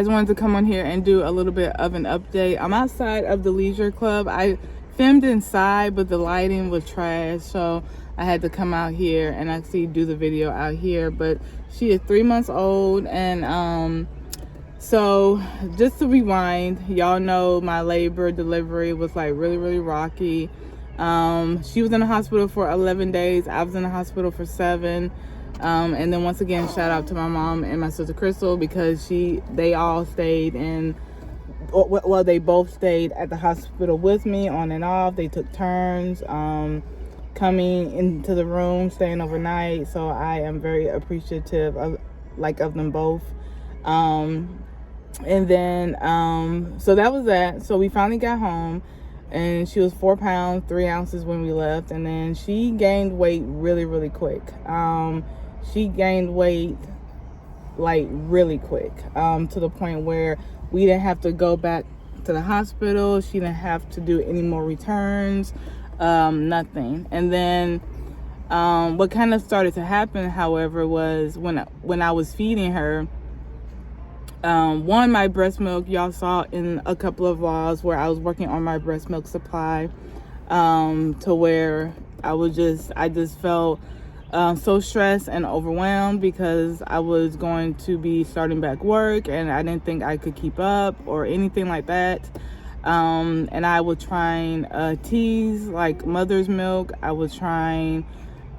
just wanted to come on here and do a little bit of an update. I'm outside of the leisure club. I filmed inside, but the lighting was trash, so I had to come out here and actually do the video out here. But she is 3 months old, and so just to rewind, y'all know my labor delivery was like really rocky. She was in the hospital for 11 days. I was in the hospital for 7. And then once again, shout out to my mom and my sister Crystal, because they all stayed in, well, they both stayed at the hospital with me on and off. They took turns coming into the room, staying overnight. So I am very appreciative of them both. And then so that was that. So we finally got home, and she was 4 pounds 3 ounces when we left. And then she gained weight really quick. She gained weight like really quick, to the point where we didn't have to go back to the hospital. She didn't have to do any more returns, nothing. And then what kind of started to happen, however, was when I was feeding her, my breast milk, y'all saw in a couple of vlogs where I was working on my breast milk supply, to where I just felt so stressed and overwhelmed, because I was going to be starting back work and I didn't think I could keep up or anything like that. And I was trying teas like mother's milk. I was trying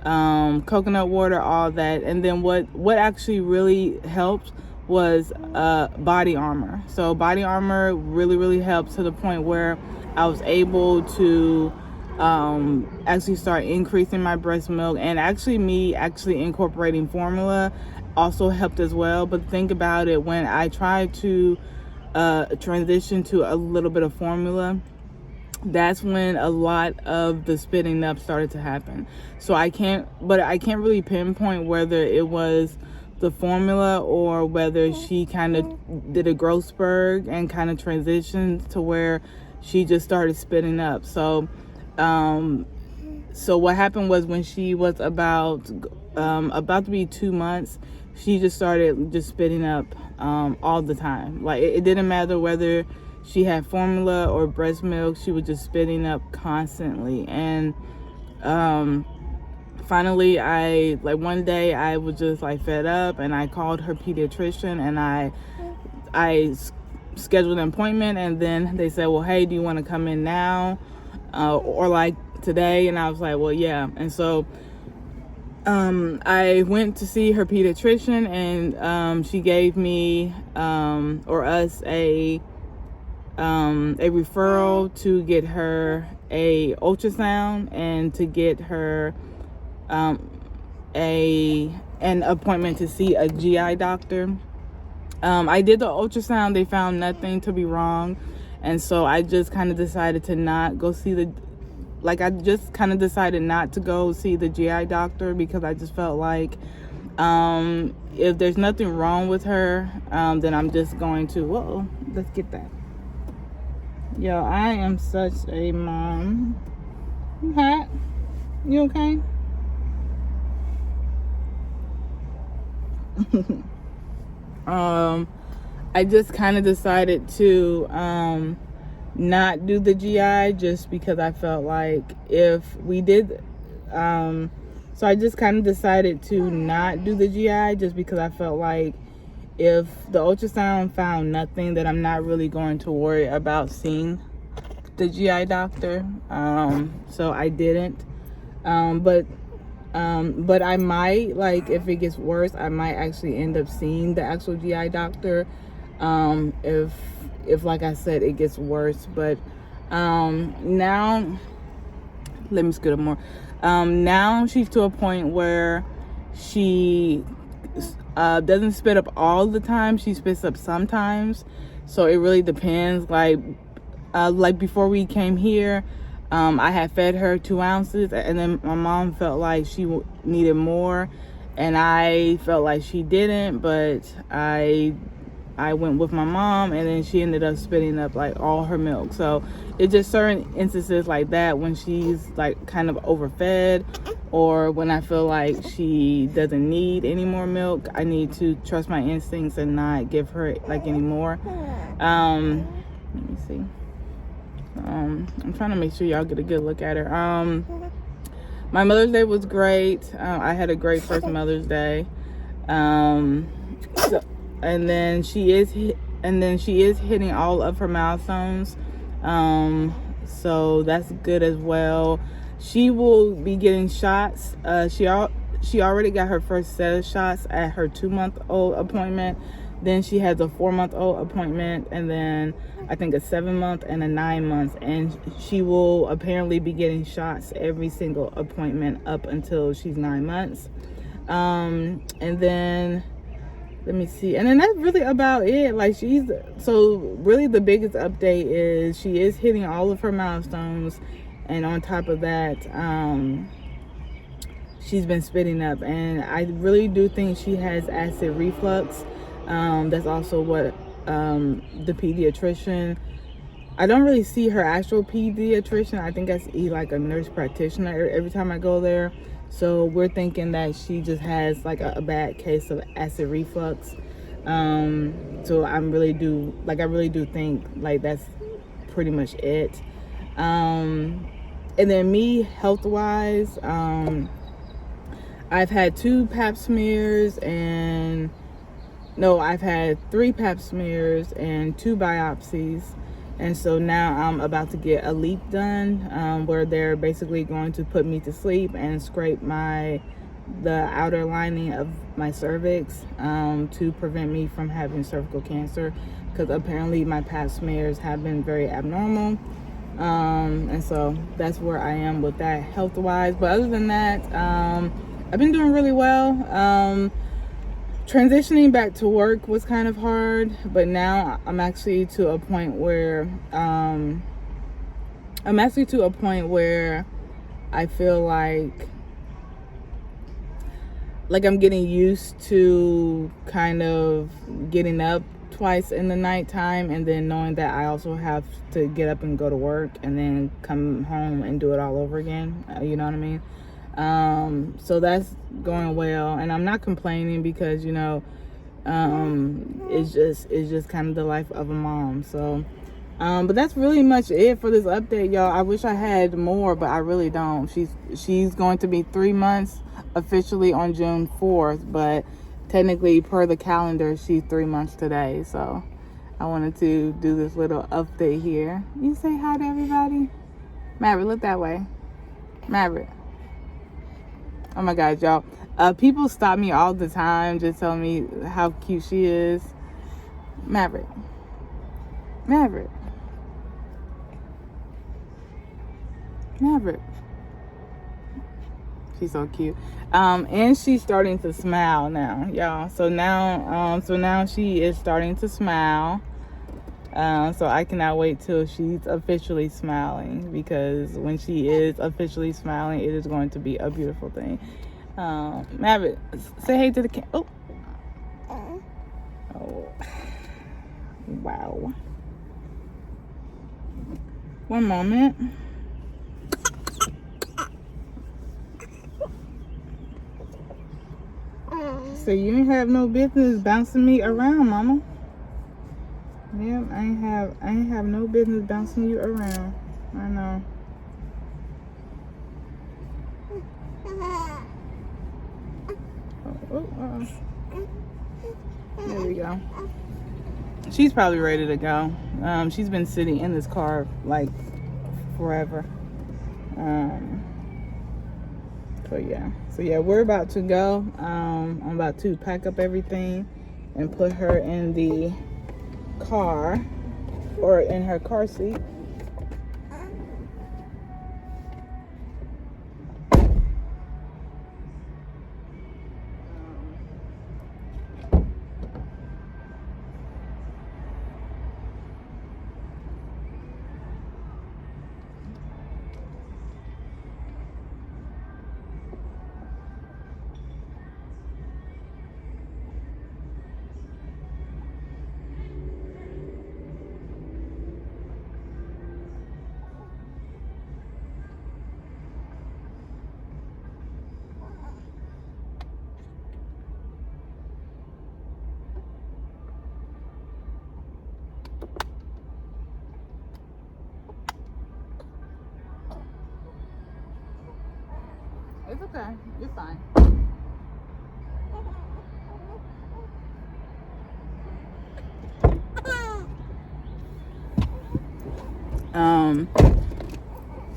coconut water, all that. And then what actually really helped was body armor. So body armor really helped, to the point where I was able to actually start increasing my breast milk. And me incorporating formula also helped as well. But think about it, when I tried to transition to a little bit of formula, that's when a lot of the spitting up started to happen. So I can't really pinpoint whether it was the formula or whether she kind of did a growth spurt and kind of transitioned to where she just started spitting up. So what happened was, when she was about to be 2 months, she just started just spitting up all the time. Like it didn't matter whether she had formula or breast milk, she was just spitting up constantly. And finally, one day I was just like fed up, and I called her pediatrician, and I scheduled an appointment. And then they said, well, hey, do you want to come in now or like today? And I was like, well, yeah. And so I went to see her pediatrician, and she gave me or us a referral to get her a ultrasound, and to get her an appointment to see a GI doctor. I did the ultrasound. They found nothing to be wrong. And so I just kind of decided to not go see the GI doctor, because I just felt like if there's nothing wrong with her, then I'm just going to, let's get that. Yo, I am such a mom. You hot? You okay? I just kind of decided to not do the GI, just because I felt like if we did, so I just kind of decided to not do the GI, just because I felt like if the ultrasound found nothing, then I'm not really going to worry about seeing the GI doctor. So I didn't. But I might, like, if it gets worse, I might actually end up seeing the actual GI doctor, if like I said, it gets worse. But now, let me scoot up more. Now she's to a point where she doesn't spit up all the time. She spits up sometimes, so it really depends. Like before we came here, I had fed her 2 ounces, and then my mom felt like she needed more, and I felt like she didn't. But I I went with my mom, and then she ended up spitting up like all her milk. So it's just certain instances like that when she's like kind of overfed, or when I feel like she doesn't need any more milk, I need to trust my instincts and not give her like any more. Let me see. I'm trying to make sure y'all get a good look at her. My Mother's Day was great. I had a great first Mother's Day. So, and then she is hitting all of her milestones. So that's good as well. She will be getting shots. She already got her first set of shots at her 2-month-old appointment. Then she has a 4-month-old appointment, and then I think a 7-month and a 9-month. And she will apparently be getting shots every single appointment up until she's 9 months. And then let me see. And then that's really about it. Like so really the biggest update is she is hitting all of her milestones. And on top of that, she's been spitting up. And I really do think she has acid reflux. That's also what the pediatrician, I don't really see her actual pediatrician. I think I see like a nurse practitioner every time I go there. So we're thinking that she just has like a bad case of acid reflux. So I really do think like that's pretty much it. And then me, health wise, I've had 2 pap smears I've had 3 pap smears and 2 biopsies. And so now I'm about to get a leap done, where they're basically going to put me to sleep and scrape the outer lining of my cervix, to prevent me from having cervical cancer, because apparently my pap smears have been very abnormal. And so that's where I am with that health wise. But other than that, I've been doing really well. Transitioning back to work was kind of hard, but now I'm actually to a point where I feel like I'm getting used to kind of getting up twice in the nighttime, and then knowing that I also have to get up and go to work and then come home and do it all over again. You know what I mean? So that's going well, and I'm not complaining because it's just kind of the life of a mom. So but that's really much it for this update, y'all. I wish I had more, but I really don't. She's going to be 3 months officially on June 4th, but technically per the calendar she's 3 months today. So I wanted to do this little update here. You say hi to everybody. Maverick, look that way. Maverick. Oh my God, y'all. People stop me all the time just telling me how cute she is. Maverick. Maverick. Maverick. She's so cute. And she's starting to smile now, y'all. So now she is starting to smile. So I cannot wait till she's officially smiling, because when she is officially smiling, it is going to be a beautiful thing. Maverick, say hey to the camera. Oh, wow. One moment. So you ain't have no business bouncing me around, mama. Yep, I ain't have no business bouncing you around. I know. There we go. She's probably ready to go. She's been sitting in this car like forever. So yeah, we're about to go. I'm about to pack up everything and put her in the car, or in her car seat. It's okay. You're fine.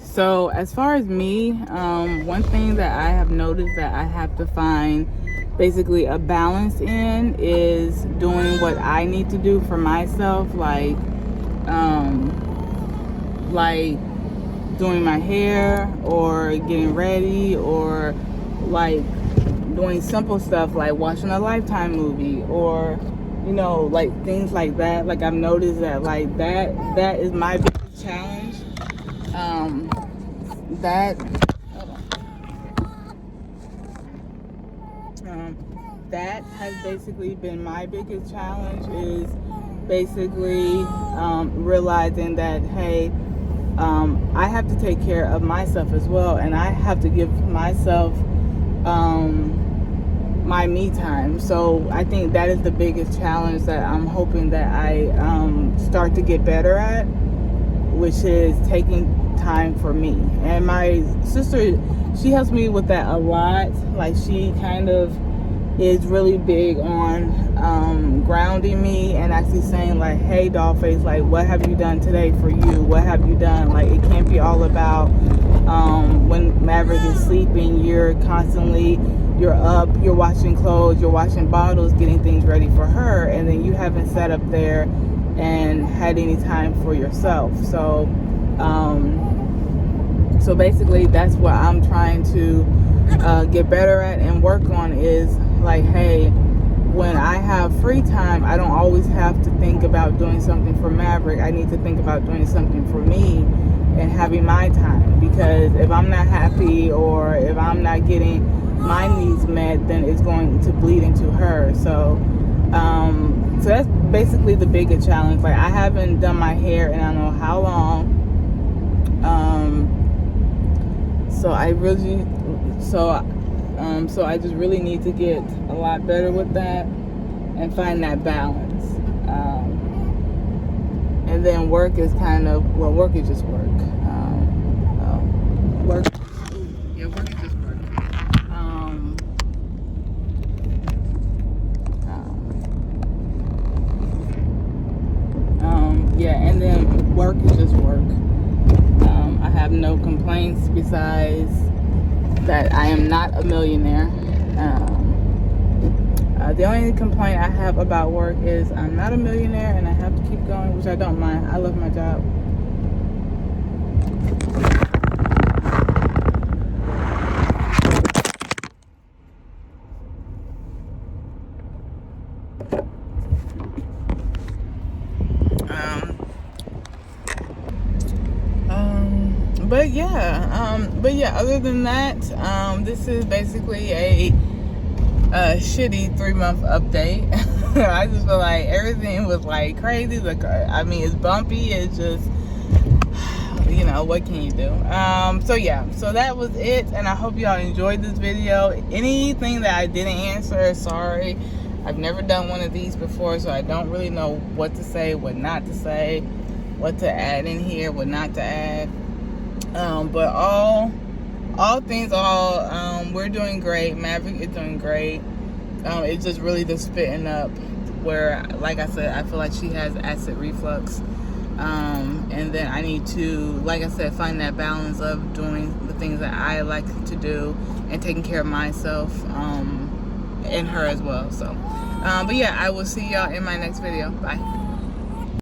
So as far as me, one thing that I have noticed that I have to find basically a balance in is doing what I need to do for myself, like doing my hair or getting ready, or like doing simple stuff like watching a Lifetime movie, or you know, like things like that. Like I've noticed that like that is my biggest challenge. That has basically been my biggest challenge, is basically realizing that, hey, I have to take care of myself as well, and I have to give myself my me time. So I think that is the biggest challenge that I'm hoping that I start to get better at, which is taking time for me. And my sister, she helps me with that a lot. Like she kind of is really big on grounding me and actually saying like, hey Dollface, like what have you done today for you? What have you done? Like it can't be all about when Maverick is sleeping, you're up, you're washing clothes, you're washing bottles, getting things ready for her, and then you haven't sat up there and had any time for yourself. So so basically that's what I'm trying to get better at and work on, is like, hey, when I have free time, I don't always have to think about doing something for Maverick. I need to think about doing something for me and having my time, because if I'm not happy or if I'm not getting my needs met, then it's going to bleed into her. So so that's basically the biggest challenge. Like I haven't done my hair in I don't know how long. So I just really need to get a lot better with that and find that balance. And then work is kind of, well, work is just work. Work is just work. And then work is just work. I have no complaints besides that I am not a millionaire. The only complaint I have about work is I'm not a millionaire and I have to keep going, which I don't mind. I love my job. But yeah, other than that, this is basically a shitty 3-month update. I just feel like everything was like crazy. I mean, it's bumpy. It's just, you know, what can you do? So that was it, and I hope y'all enjoyed this video. Anything that I didn't answer, sorry. I've never done one of these before, so I don't really know what to say, what not to say, what to add in here, what not to add. But all things, we're doing great. Maverick is doing great. It's just really the spitting up where, like I said, I feel like she has acid reflux. And then I need to, like I said, find that balance of doing the things that I like to do and taking care of myself, and her as well. So, but yeah, I will see y'all in my next video. Bye.